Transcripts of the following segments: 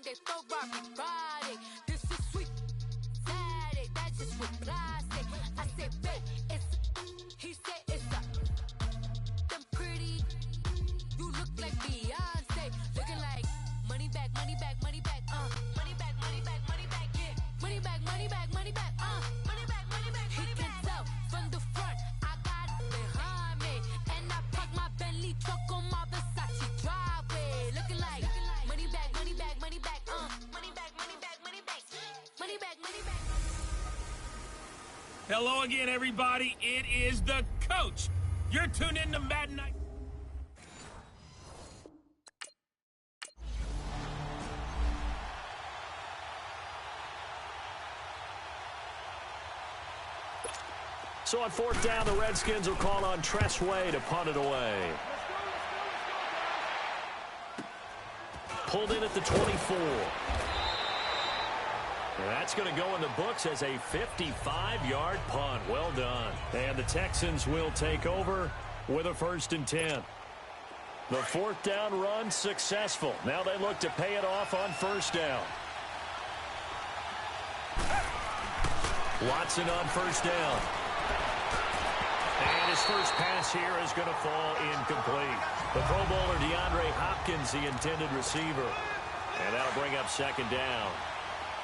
Monday for Rocky Friday. This is sweet Saturday. That's just what I say. I said, babe, it's he said it's them pretty. You look like Beyonce. Looking like money back, money back, money back, money back, money back, money back, yeah. Money back, money back, money back, money back, money back. He can tell from the front, I got it behind me. And I park my Bentley truck on my Versace driveway. Looking like money back, money back, money back, money back, money back, money back, money back, money back. Hello again, everybody. It is the coach. You're tuned in to Madden Night. So on fourth down, the Redskins will call on Tressway to punt it away. Pulled in at the 24. That's going to go in the books as a 55-yard punt. Well done. And the Texans will take over with a 1st and 10. The fourth down run successful. Now they look to pay it off on 1st down. Watson on 1st down. And his first pass here is going to fall incomplete. The Pro Bowler DeAndre Hopkins, the intended receiver. And that'll bring up 2nd down.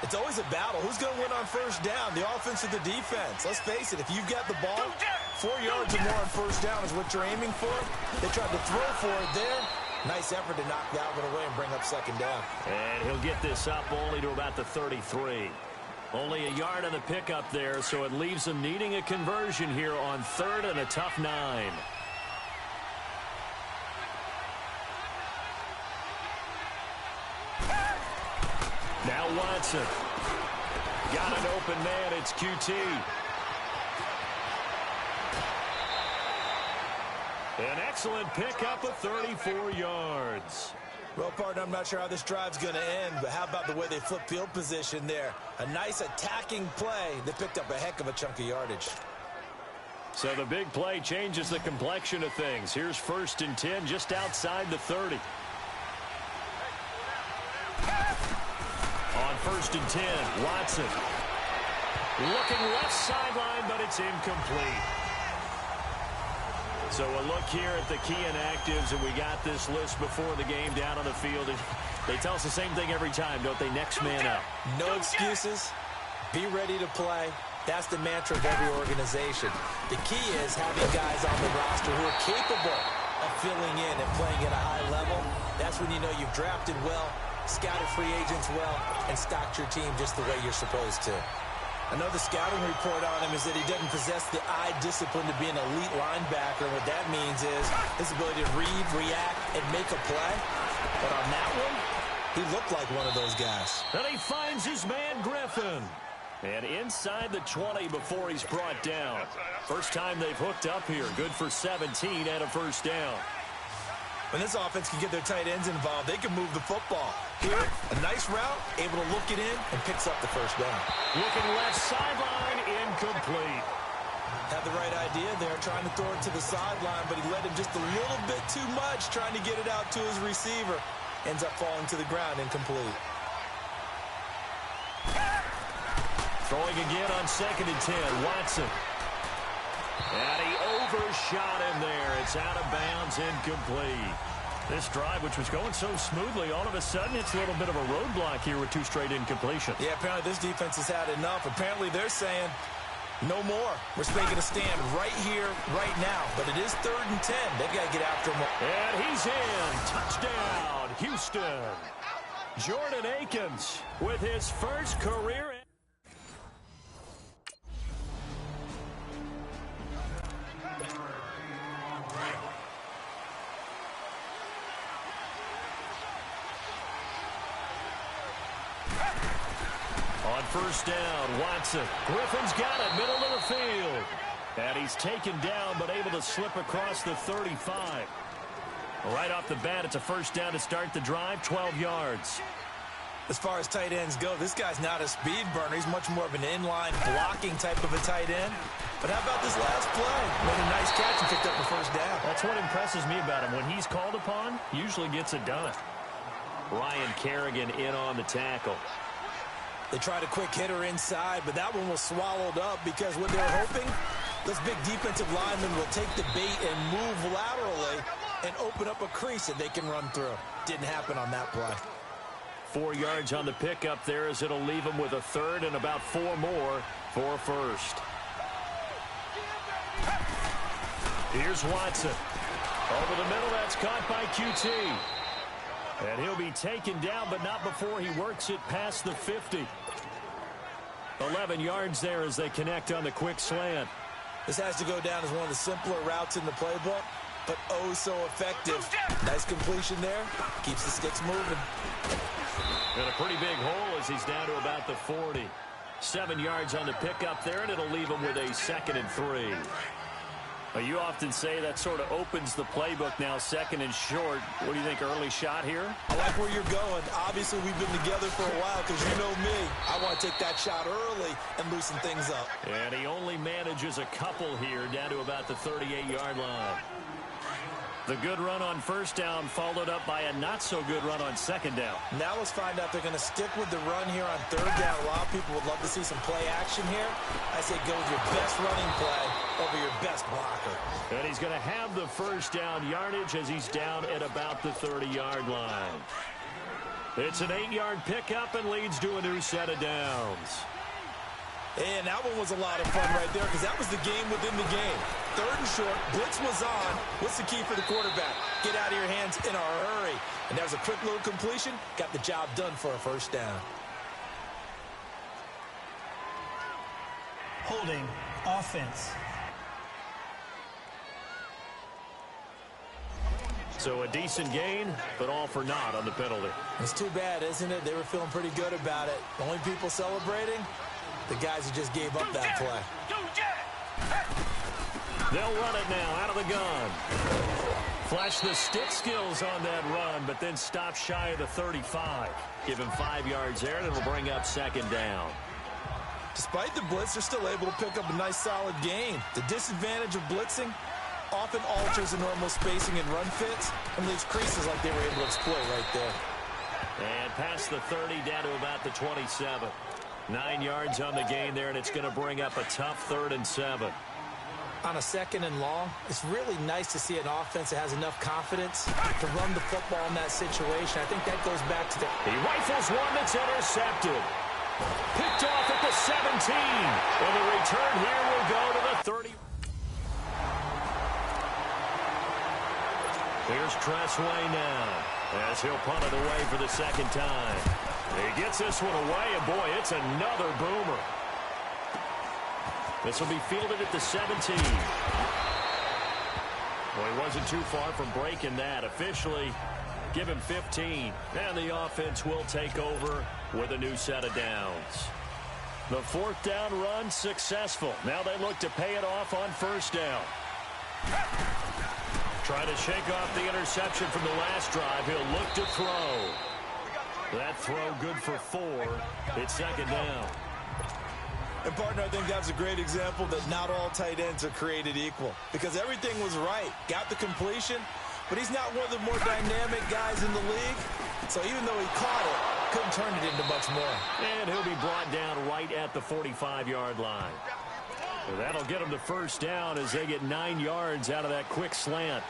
It's always a battle. Who's going to win on 1st down, the offense or the defense? Let's face it, if you've got the ball, 4 yards or more on 1st down is what you're aiming for. They tried to throw for it there. Nice effort to knock that one away and bring up 2nd down. And he'll get this up only to about the 33. Only a yard on the pickup there, so it leaves them needing a conversion here on 3rd and a tough 9. Now Watson. Got an open man. It's QT. An excellent pickup of 34 yards. Well, partner, I'm not sure how this drive's going to end, but how about the way they flip field position there? A nice attacking play. They picked up a heck of a chunk of yardage. So the big play changes the complexion of things. Here's 1st and 10 just outside the 30. On 1st and 10, Watson. Looking left sideline, but it's incomplete. So a look here at the key inactives, and we got this list before the game down on the field. And they tell us the same thing every time, don't they? Next man up. No excuses. Be ready to play. That's the mantra of every organization. The key is having guys on the roster who are capable of filling in and playing at a high level. That's when you know you've drafted well, scouted free agents well, and stocked your team just the way you're supposed to. Another scouting report on him is that he doesn't possess the eye discipline to be an elite linebacker. What that means is his ability to read, react, and make a play. But on that one, he looked like one of those guys. And he finds his man, Griffin. And inside the 20 before he's brought down. First time they've hooked up here. Good for 17 and a 1st down. When this offense can get their tight ends involved, they can move the football. Here, a nice route, able to look it in, and picks up the 1st down. Looking left sideline, incomplete. Had the right idea there, trying to throw it to the sideline, but he led him just a little bit too much, trying to get it out to his receiver. Ends up falling to the ground, incomplete. Throwing again on 2nd and 10, Watson. And he overshot him there. It's out of bounds, incomplete. This drive, which was going so smoothly, all of a sudden it's a little bit of a roadblock here with 2 straight incompletions. Yeah, apparently this defense has had enough. Apparently they're saying, no more. We're making a stand right here, right now. But it is 3rd and 10. They've got to get after him. And he's in. Touchdown, Houston. Jordan Akins with his first career. On 1st down, Watson. Griffin's got it, middle of the field. And he's taken down, but able to slip across the 35. Right off the bat, it's a 1st down to start the drive, 12 yards. As far as tight ends go, this guy's not a speed burner. He's much more of an inline blocking type of a tight end. But how about this last play? Made a nice catch and picked up the 1st down. That's what impresses me about him. When he's called upon, usually gets it done. Ryan Kerrigan in on the tackle. They tried a quick hitter inside, but that one was swallowed up because what they're hoping, those big defensive linemen will take the bait and move laterally and open up a crease that they can run through. Didn't happen on that play. 4 yards on the pickup there as it'll leave them with a third and about 4 more for first. Here's Watson. Over the middle, that's caught by QT. And he'll be taken down, but not before he works it past the 50. 11 yards there as they connect on the quick slant. This has to go down as one of the simpler routes in the playbook, but oh so effective. Nice completion there. Keeps the sticks moving. And a pretty big hole as he's down to about the 40. 7 yards on the pickup there, and it'll leave him with a 2nd and 3. You often say that sort of opens the playbook now, 2nd and short. What do you think, early shot here? I like where you're going. Obviously, we've been together for a while because you know me. I want to take that shot early and loosen things up. And he only manages a couple here down to about the 38-yard line. The good run on first down followed up by a not-so-good run on second down. Now let's find out they're going to stick with the run here on third down. A lot of people would love to see some play action here. I say go with your best running play over your best blocker. And he's going to have the first down yardage as he's down at about the 30-yard line. It's an 8-yard pickup and leads to a new set of downs. And that one was a lot of fun right there because that was the game within the game. 3rd and short, blitz was on. What's the key for the quarterback? Get out of your hands in a hurry. And there's a quick little completion. Got the job done for a first down. Holding offense. So a decent gain, but all for naught on the penalty. It's too bad, isn't it? They were feeling pretty good about it. The only people celebrating, the guys who just gave up that play. They'll run it now out of the gun. Flash the stick skills on that run, but then stop shy of the 35. Give him 5 yards there, and it'll bring up 2nd down. Despite the blitz, they're still able to pick up a nice solid gain. The disadvantage of blitzing often alters the normal spacing and run fits and leaves creases like they were able to exploit right there. And past the 30 down to about the 27. 9 yards on the gain there, and it's going to bring up a tough 3rd and 7. On a 2nd and long, it's really nice to see an offense that has enough confidence to run the football in that situation. I think that goes back to the... He rifles one that's intercepted. Picked off at the 17. And the return here will go to the 30. Here's Tressway now as he'll punt it away for the 2nd time. He gets this one away, and boy, it's another boomer. This will be fielded at the 17. Well, he wasn't too far from breaking that. Officially, give him 15. And the offense will take over with a new set of downs. The 4th down run successful. Now they look to pay it off on first down. Trying to shake off the interception from the last drive. He'll look to throw. That throw good for 4. It's 2nd down. And, partner, I think that's a great example that not all tight ends are created equal because everything was right. Got the completion, but he's not one of the more dynamic guys in the league. So even though he caught it, couldn't turn it into much more. And he'll be brought down right at the 45-yard line. So that'll get him to first down as they get 9 yards out of that quick slant.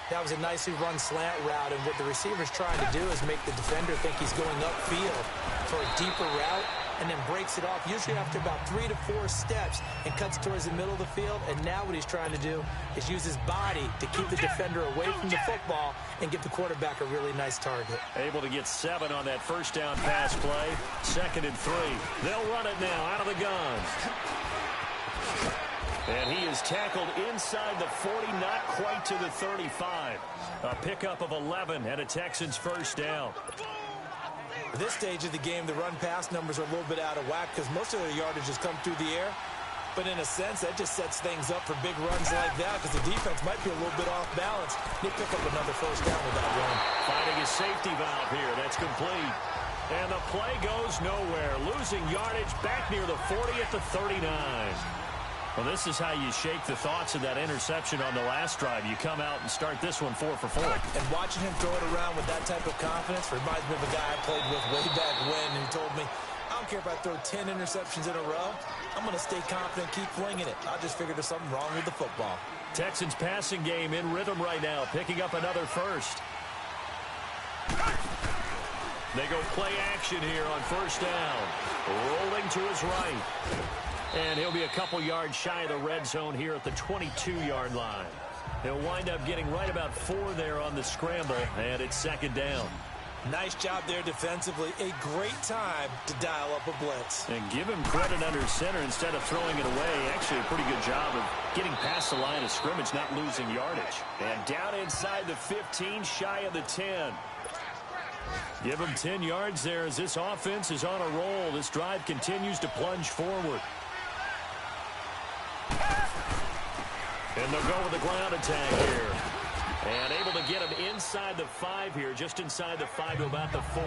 That was a nicely run slant route, and what the receiver's trying to do is make the defender think he's going upfield for a deeper route and then breaks it off, usually after about 3 to 4 steps, and cuts towards the middle of the field. And now what he's trying to do is use his body to keep the defender away from the football and give the quarterback a really nice target. Able to get 7 on that first down pass play. 2nd and 3. They'll run it now out of the gun. And he is tackled inside the 40, not quite to the 35. A pickup of 11 and a Texans first down. At this stage of the game, the run-pass numbers are a little bit out of whack because most of their yardage has come through the air. But in a sense, that just sets things up for big runs like that because the defense might be a little bit off balance. They pick up another first down with that run. Finding a safety valve here. That's complete. And the play goes nowhere. Losing yardage back near the 40 at the 39. Well, this is how you shake the thoughts of that interception on the last drive. You come out and start this one 4 for 4. And watching him throw it around with that type of confidence reminds me of a guy I played with way back when who told me, I don't care if I throw 10 interceptions in a row. I'm going to stay confident, keep flinging it. I just figured there's something wrong with the football. Texans passing game in rhythm right now, picking up another first. They go play action here on first down. Rolling to his right. And he'll be a couple yards shy of the red zone here at the 22-yard line. He'll wind up getting right about 4 there on the scramble, and it's second down. Nice job there defensively. A great time to dial up a blitz. And give him credit under center instead of throwing it away. Actually, a pretty good job of getting past the line of scrimmage, not losing yardage. And down inside the 15, shy of the 10. Give him 10 yards there as this offense is on a roll. This drive continues to plunge forward. And they'll go with the ground attack here. And able to get him inside the 5 here, just inside the 5 to about the 4.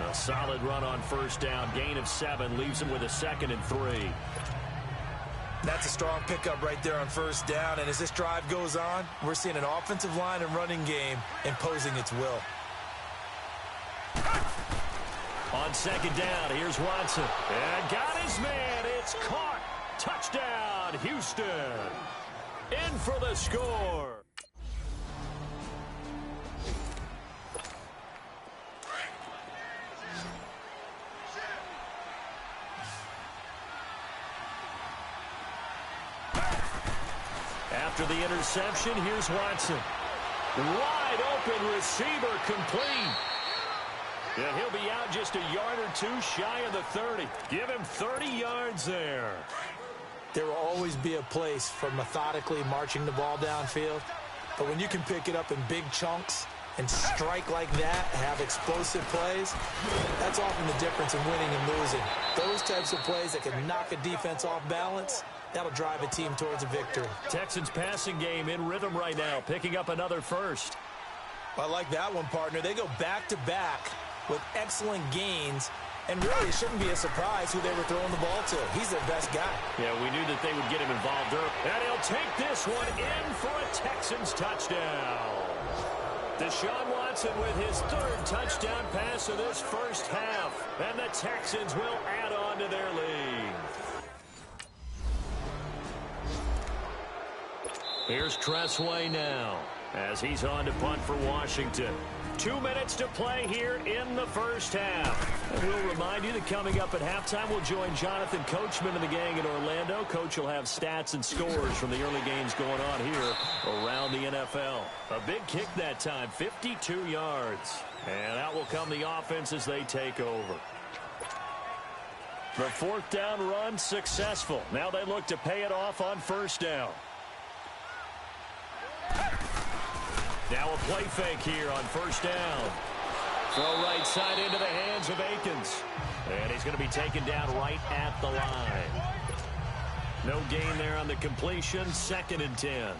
A solid run on first down. Gain of 7 leaves him with a 2nd and 3. That's a strong pickup right there on first down. And as this drive goes on, we're seeing an offensive line and running game imposing its will. On second down, here's Watson. And got his man. It's caught. Touchdown, Houston. In for the score. After the interception, here's Watson. Wide open receiver complete. And he'll be out just a yard or 2 shy of the 30. Give him 30 yards there. There will always be a place for methodically marching the ball downfield. But when you can pick it up in big chunks and strike like that, have explosive plays, that's often the difference in winning and losing. Those types of plays that can knock a defense off balance, that'll drive a team towards a victory. Texans passing game in rhythm right now, picking up another first. I like that one, partner. They go back-to-back with excellent gains, and really it shouldn't be a surprise who they were throwing the ball to. He's their best guy. Yeah, we knew that they would get him involved early. And he'll take this one in for a Texans touchdown. Deshaun Watson with his 3rd touchdown pass of this first half. And the Texans will add on to their lead. Here's Tressway now as he's on to punt for Washington. 2 minutes to play here in the first half. And we'll remind you that coming up at halftime, we'll join Jonathan Coachman and the gang in Orlando. Coach will have stats and scores from the early games going on here around the NFL. A big kick that time, 52 yards. And out will come the offense as they take over. The 4th down run successful. Now they look to pay it off on first down. Now a play fake here on first down. Throw right side into the hands of Akins. And he's going to be taken down right at the line. No gain there on the completion. 2nd and 10.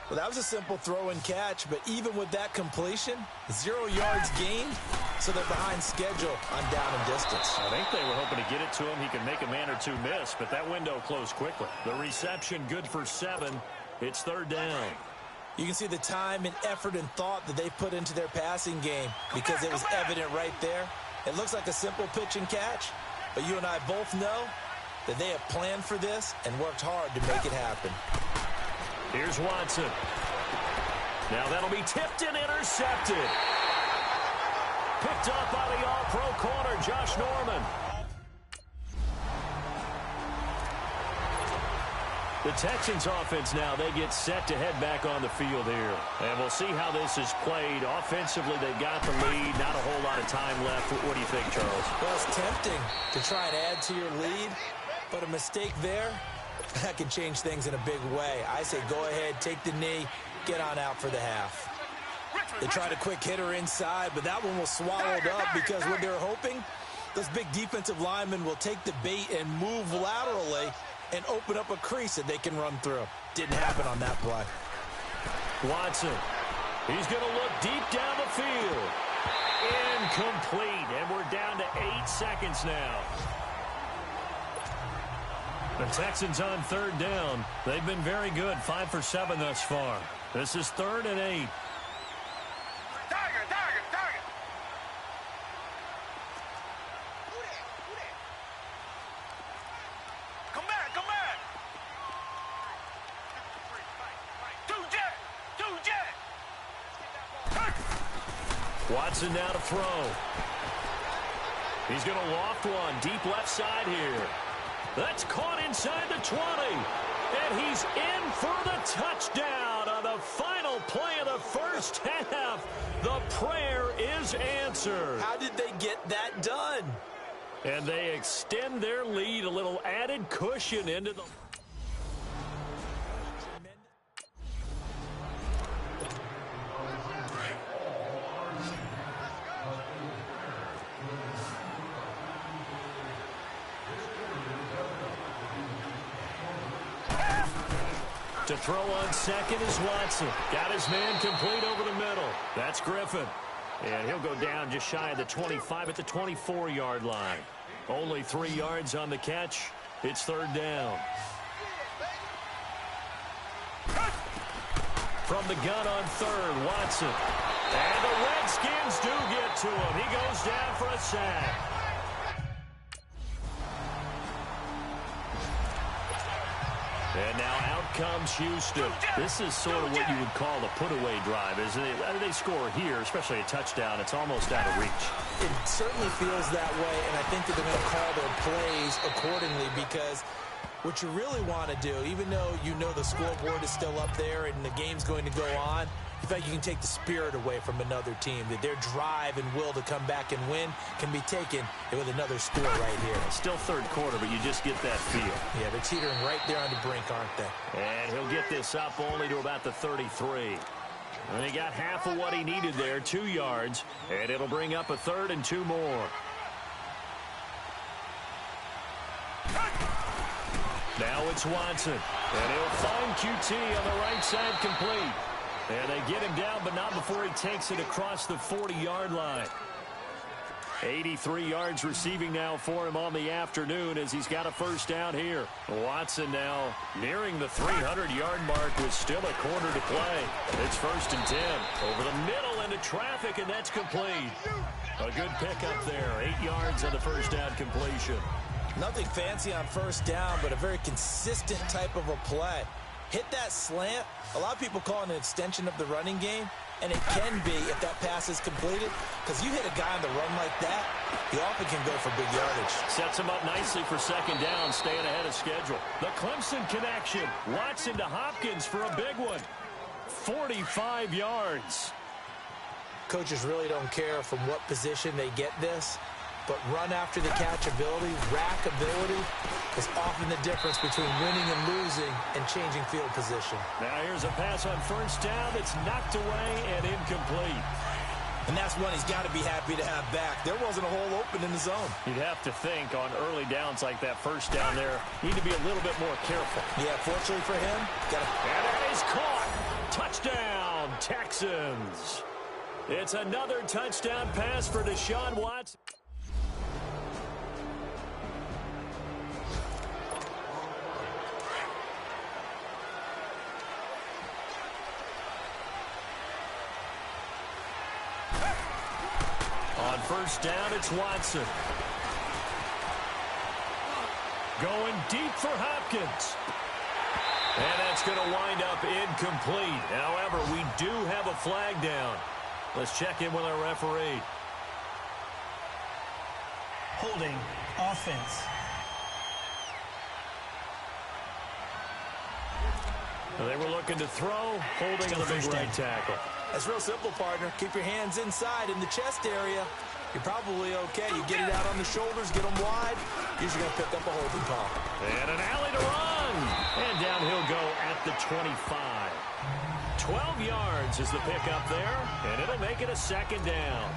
Well, that was a simple throw and catch, but even with that completion, 0 yards gained, so they're behind schedule on down and distance. I think they were hoping to get it to him. He could make a man or 2 miss, but that window closed quickly. The reception good for 7. It's 3rd down. You can see the time and effort and thought that they put into their passing game because it was evident right there. It looks like a simple pitch and catch, but you and I both know that they have planned for this and worked hard to make it happen. Here's Watson. Now that'll be tipped and intercepted. Picked up by the all-pro corner, Josh Norman. The Texans offense now, they get set to head back on the field here. And we'll see how this is played. Offensively, they've got the lead. Not a whole lot of time left. What do you think, Charles? Well, it's tempting to try and add to your lead, but a mistake there, that can change things in a big way. I say go ahead, take the knee, get on out for the half. They tried a quick hitter inside, but that one was swallowed up because what they're hoping, those big defensive linemen will take the bait and move laterally and open up a crease that they can run through. Didn't happen on that play. Watson. He's going to look deep down the field. Incomplete. And we're down to 8 seconds now. The Texans on third down. They've been very good, 5 for 7 thus far. This is 3rd and 8. Target. Come back. Two jet. Watson now to throw. He's going to loft one deep left side here. That's caught inside the 20. And he's in for the touchdown on the final play of the first half. The prayer is answered. How did they get that done? And they extend their lead, a little added cushion into the... To throw on second is Watson. Got his man complete over the middle. That's Griffin. And he'll go down just shy of the 25 at the 24-yard line. Only 3 yards on the catch. It's 3rd down. From the gun on 3rd, Watson. And the Redskins do get to him. He goes down for a sack. And now out comes Houston. This is sort of what you would call a put-away drive, isn't it? They score here, especially a touchdown. It's almost out of reach. It certainly feels that way, and I think that they're going to call their plays accordingly because what you really want to do, even though you know the scoreboard is still up there and the game's going to go on, in fact, you can take the spirit away from another team, that their drive and will to come back and win can be taken with another score right here. Still 3rd quarter, but you just get that feel. Yeah, they're teetering right there on the brink, aren't they? And he'll get this up only to about the 33. And he got half of what he needed there, 2 yards, and it'll bring up a 3rd and 2 more. Now it's Watson, and he'll find QT on the right side complete. And they get him down, but not before he takes it across the 40-yard line. 83 yards receiving now for him on the afternoon as he's got a first down here. Watson now nearing the 300-yard mark with still a quarter to play. It's 1st and 10. Over the middle into traffic, and that's complete. A good pickup there. 8 yards on the first down completion. Nothing fancy on first down, but a very consistent type of a play. Hit that slant. A lot of people call it an extension of the running game, and it can be if that pass is completed, because you hit a guy on the run like that, he often can go for big yardage. Sets him up nicely for 2nd down, staying ahead of schedule. The Clemson connection. Watson to Hopkins for a big one. 45 yards. Coaches really don't care from what position they get this, but run after the catch ability, rack ability, is often the difference between winning and losing and changing field position. Now here's a pass on first down that's knocked away and incomplete. And that's one he's got to be happy to have back. There wasn't a hole open in the zone. You'd have to think on early downs like that first down there, need to be a little bit more careful. Yeah, fortunately for him, and it is caught. Touchdown, Texans. It's another touchdown pass for Deshaun Watson. On first down, it's Watson. Going deep for Hopkins. And that's going to wind up incomplete. However, we do have a flag down. Let's check in with our referee. Holding offense. They were looking to throw, holding on the big right tackle. That's real simple, partner. Keep your hands inside in the chest area. You're probably okay. You get it out on the shoulders, get them wide. Usually going to pick up a holding call. And an alley to run. And down he'll go at the 25. 12 yards is the pickup there, and it'll make it a 2nd down.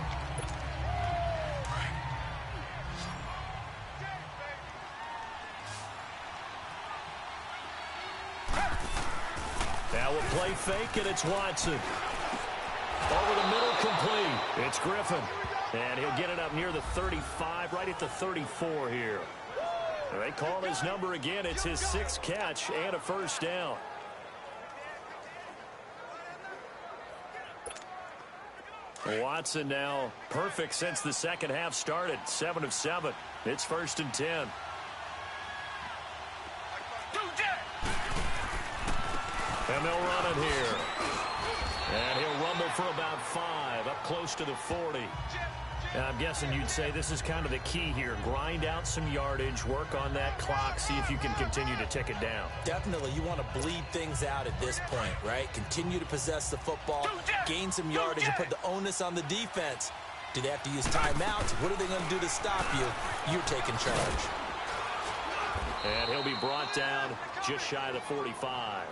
Now a play fake, and it's Watson. Over the middle, complete. It's Griffin. And he'll get it up near the 35, right at the 34 here. They call his number again. It's his 6th catch and a first down. Watson now perfect since the second half started. 7 of 7. It's 1st and 10. And they'll run it here. And he'll rumble for about 5, up close to the 40. I'm guessing you'd say this is kind of the key here. Grind out some yardage, work on that clock, see if you can continue to tick it down. Definitely. You want to bleed things out at this point, right? Continue to possess the football, gain some yardage, and put the onus on the defense. Do they have to use timeouts? What are they going to do to stop you? You're taking charge. And he'll be brought down just shy of the 45.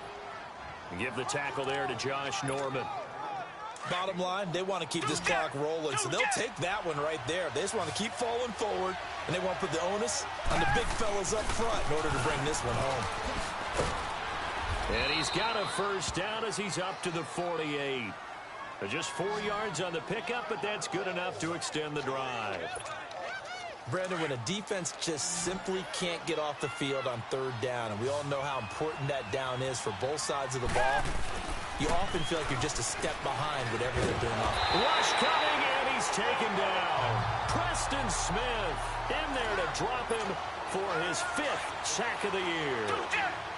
Give the tackle there to Josh Norman. Bottom line, they want to keep this clock rolling, so they'll take that one right there. They just want to keep falling forward, and they want to put the onus on the big fellas up front in order to bring this one home. And he's got a first down as he's up to the 48. Just 4 yards on the pickup, but that's good enough to extend the drive. Brandon, when a defense just simply can't get off the field on 3rd down, and we all know how important that down is for both sides of the ball, you often feel like you're just a step behind whatever they're doing. Rush coming, and he's taken down. Preston Smith in there to drop him for his 5th sack of the year.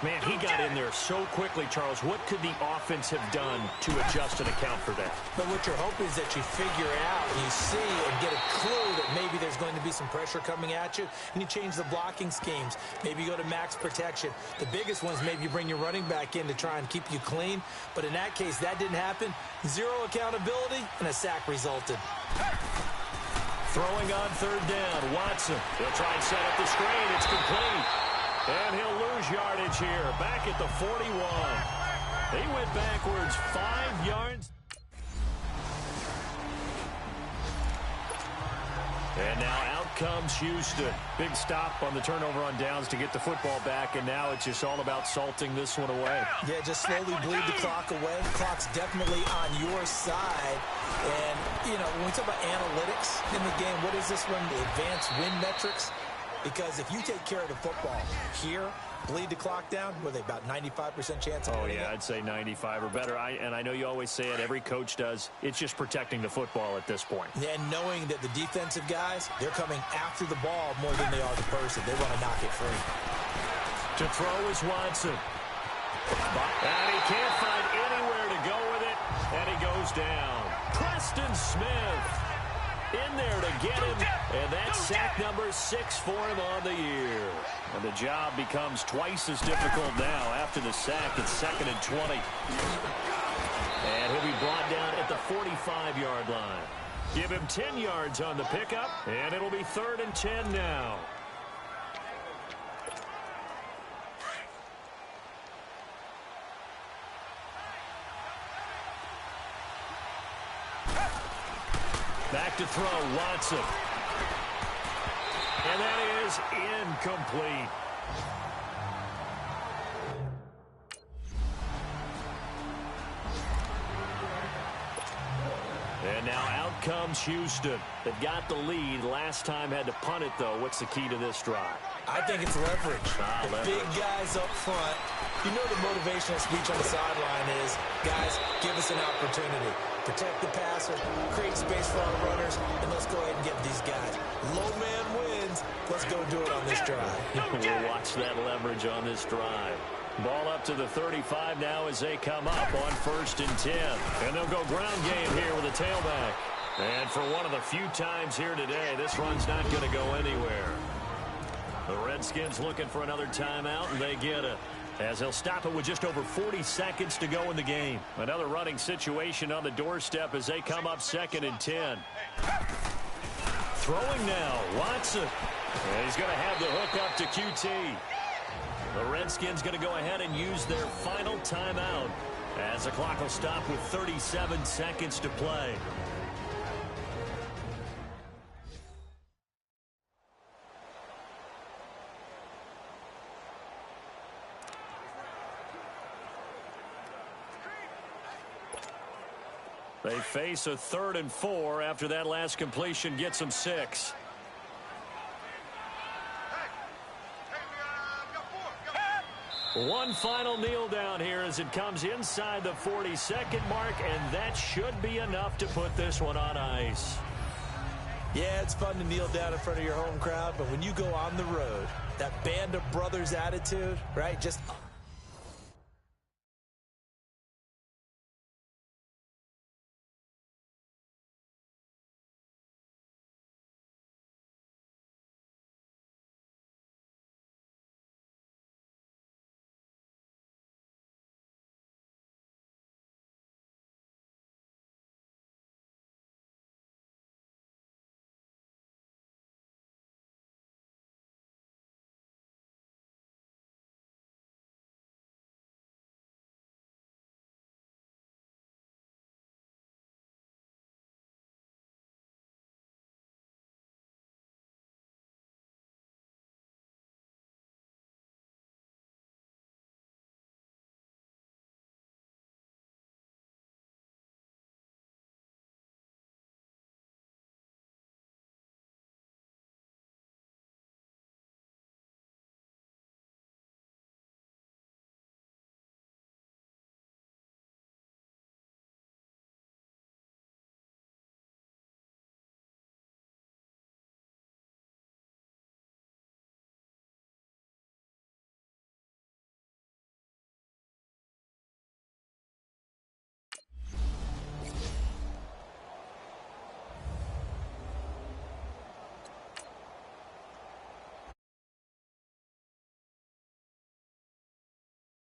Man, he got in there so quickly, Charles. What could the offense have done to adjust and account for that? But what you're hoping is that you figure out, you see, and get a clue that maybe there's going to be some pressure coming at you, and you change the blocking schemes. Maybe you go to max protection. The biggest one is maybe you bring your running back in to try and keep you clean. But in that case, that didn't happen. 0 accountability, and a sack resulted. Throwing on 3rd down, Watson. He'll try and set up the screen. It's complete. And he'll lose yardage here. Back at the 41. He went backwards 5 yards. And now out comes Houston. Big stop on the turnover on downs to get the football back, and now it's just all about salting this one away. Yeah, just slowly bleed the clock away. Clock's definitely on your side. And, you know, when we talk about analytics in the game, what is this one? The advanced win metrics? Because if you take care of the football here, bleed the clock down, were they about 95% chance of winning it? I'd say 95 or better. And I know you always say it, every coach does. It's just protecting the football at this point. And knowing that the defensive guys, they're coming after the ball more than they are the person. They want to knock it free. To throw is Watson. And he can't find anywhere to go with it, and he goes down. Preston Smith in there to get him, and that's sack number 6 for him on the year. And the job becomes twice as difficult now after the sack. It's 2nd and 20. And he'll be brought down at the 45-yard line. Give him 10 yards on the pickup, and it'll be 3rd and 10 now. Back to throw, Watson. And that is incomplete. And now out comes Houston. They've got the lead. Last time had to punt it, though. What's the key to this drive? I think it's leverage. The big guys up front. You know the motivational speech on the sideline is, guys, give us an opportunity. Protect the passer, create space for our runners, and let's go ahead and get these guys. Low man wins. Let's go do it on this drive. We'll watch that leverage on this drive. Ball up to the 35 now as they come up on 1st and 10. And they'll go ground game here with a tailback. And for one of the few times here today, this run's not going to go anywhere. The Redskins looking for another timeout, and they get it. As they'll stop it with just over 40 seconds to go in the game. Another running situation on the doorstep as they come up 2nd and 10. Throwing now, Watson. And he's going to have the hook up to QT. The Redskins going to go ahead and use their final timeout as the clock will stop with 37 seconds to play. They face a 3rd and 4 after that last completion gets them 6. One final kneel down here as it comes inside the 40-second mark, and that should be enough to put this one on ice. Yeah, it's fun to kneel down in front of your home crowd, but when you go on the road, that band of brothers attitude, right, just